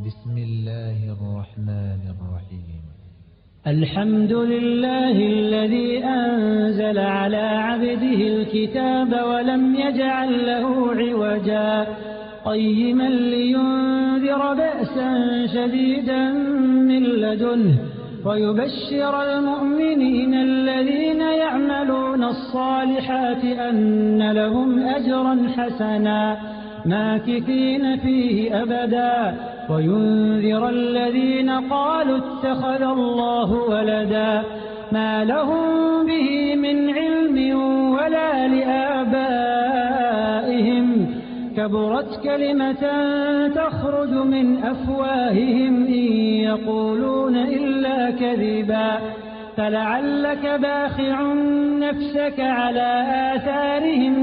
بسم الله الرحمن الرحيم. الحمد لله الذي أنزل على عبده الكتاب ولم يجعل له عوجا قيما لينذر بأسا شديدا من لدنه ويبشر المؤمنين الذين يعملون الصالحات أن لهم أجرا حسنا ماكثين فيه أبدا وينذر الذين قالوا اتخذ الله ولدا ما لهم به من علم ولا لآبائهم كبرت كلمة تخرج من أفواههم إن يقولون إلا كذبا فلعلك باخع نفسك على آثارهم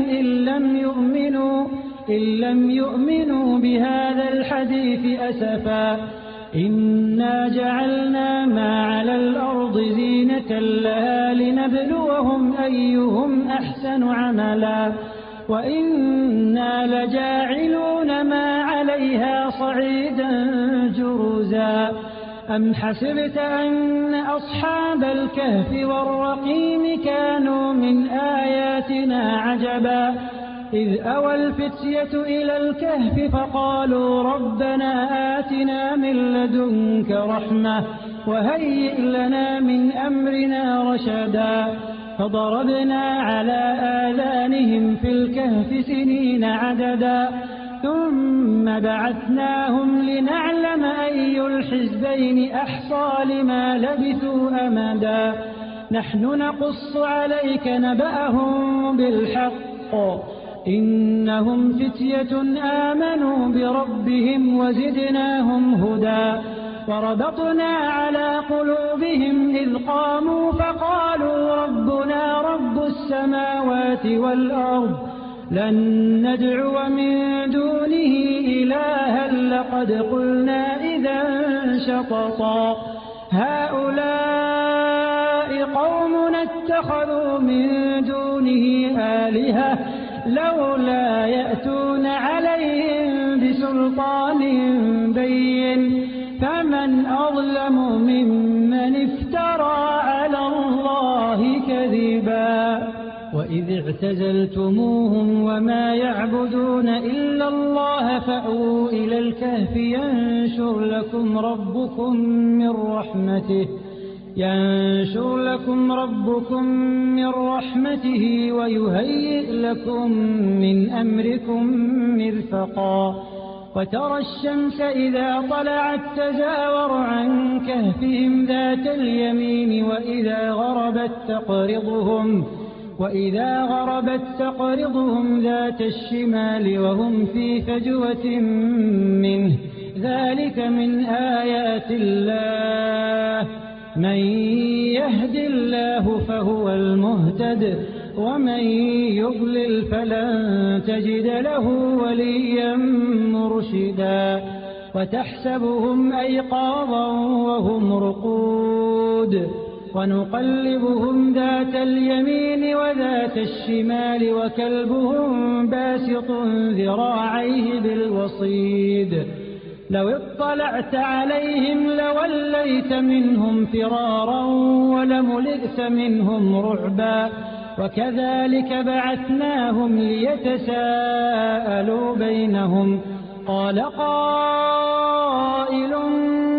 إن لم يؤمنوا بهذا الحديث أسفا إنا جعلنا ما على الأرض زينة لها لنبلوهم أيهم أحسن عملا وإنا لجاعلون ما عليها صعيدا جرزا أم حسبت أن أصحاب الكهف والرقيم كانوا من آياتنا عجبا إذ أوى الفتية إلى الكهف فقالوا ربنا آتنا من لدنك رحمة وهيئ لنا من أمرنا رشدا فضربنا على آذانهم في الكهف سنين عددا ثم بعثناهم لنعلم أي الحزبين أحصى لما لبثوا أمدا نحن نقص عليك نبأهم بالحق إنهم فتية آمنوا بربهم وزدناهم هدى وربطنا على قلوبهم إذ قاموا فقالوا ربنا رب السماوات والأرض لن ندعو من دونه إلها لقد قلنا إذا شططا هؤلاء قومنا اتخذوا من دونه آلهة لولا يأتون عليهم بسلطان بين فمن أظلم ممن افترى على الله كذبا وإذ اعتزلتموهم وما يعبدون إلا الله فأووا إلى الكهف ينشر لكم ربكم من رحمته ويهيئ لكم من أمركم مرفقا وترى الشمس إذا طلعت تزاور عن كهفهم ذات اليمين وإذا غربت تقرضهم ذات الشمال وهم في فجوة منه ذلك من آيات الله من يهد الله فهو المهتد ومن يضلل فلن تجد له وليا مرشدا وتحسبهم أيقاظا وهم رقود ونقلبهم ذات اليمين وذات الشمال وكلبهم باسط ذراعيه بالوصيد لو اطلعت عليهم لوليت منهم فرارا ولملئت منهم رعبا وكذلك بعثناهم ليتساءلوا بينهم قال قائل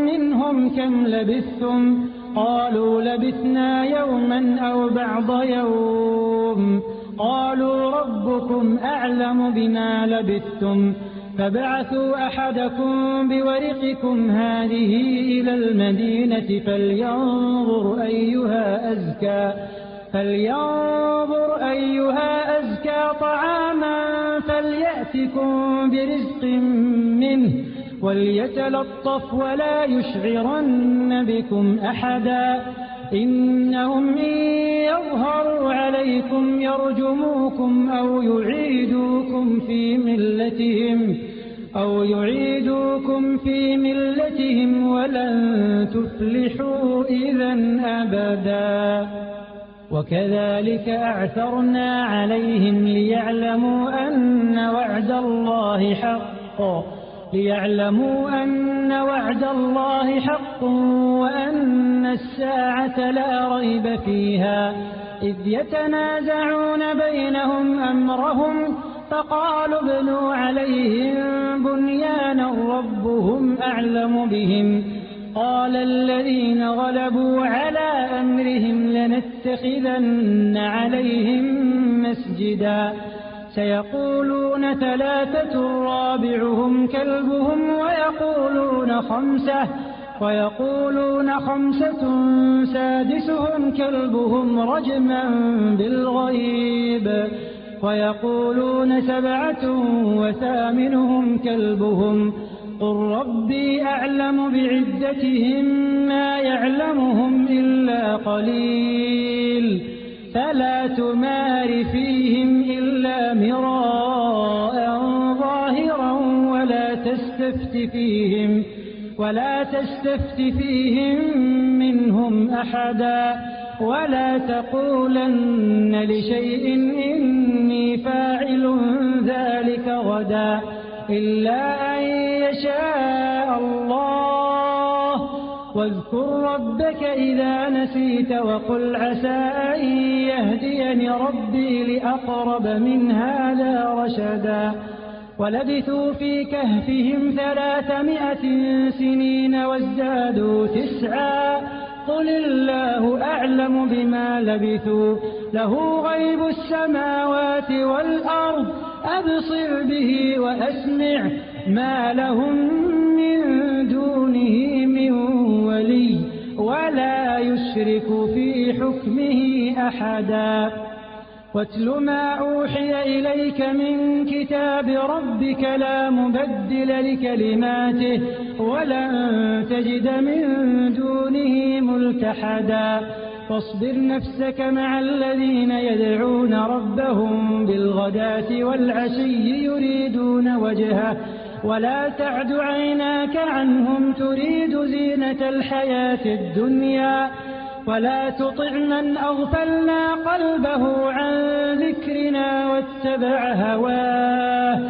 منهم كم لبثتم قالوا لبثنا يوما أو بعض يوم قالوا ربكم أعلم بما لبثتم فبعثوا أحدكم بورقكم هذه إلى المدينة فلينظر أيها أزكى طعاما فليأتكم برزق منه وليتلطف ولا يشعرن بكم أحدا إنهم إن يظهروا عليكم يرجموكم أو يعيدوكم في ملتهم ولن تفلحوا إذا أبدا وكذلك أعثرنا عليهم ليعلموا أن وعد وعد الله حق وأن الساعة لا ريب فيها إذ يتنازعون بينهم أمرهم فقالوا ابنوا عليهم بنيانا ربهم أعلم بهم قال الذين غلبوا على أمرهم لنتخذن عليهم مسجدا سيقولون ثلاثة رابعهم كلبهم ويقولون خمسة سادسهم كلبهم رجما بالغيب ويقولون 7 وثامنهم كلبهم قل ربي أعلم بعدتهم ما يعلمهم إلا قليل فلا تمار فيهم إلا مراء ظاهرا ولا تستفت فيهم منهم أحدا ولا تقولن لشيء إني فاعل ذلك غدا إلا أن يشاء الله واذكر ربك إذا نسيت وقل عسى أن يهديني ربي لأقرب من هذا رشدا ولبثوا في كهفهم 300 سنين وازدادوا 9 قل الله أعلم بما لبثوا له غيب السماوات والأرض أبصر به وأسمع ما لهم من دونه من ولي ولا يشرك في حكمه أحدا واتل ما أوحي إليك من كتاب ربك لا مبدل لكلماته ولن تجد من دونه ملتحدا واصبر نفسك مع الذين يدعون ربهم بالغداة والعشي يريدون وجهه ولا تعد عيناك عنهم تريد زينة الحياة الدنيا ولا تطع من أغفلنا قلبه عن ذكرنا واتبع هواه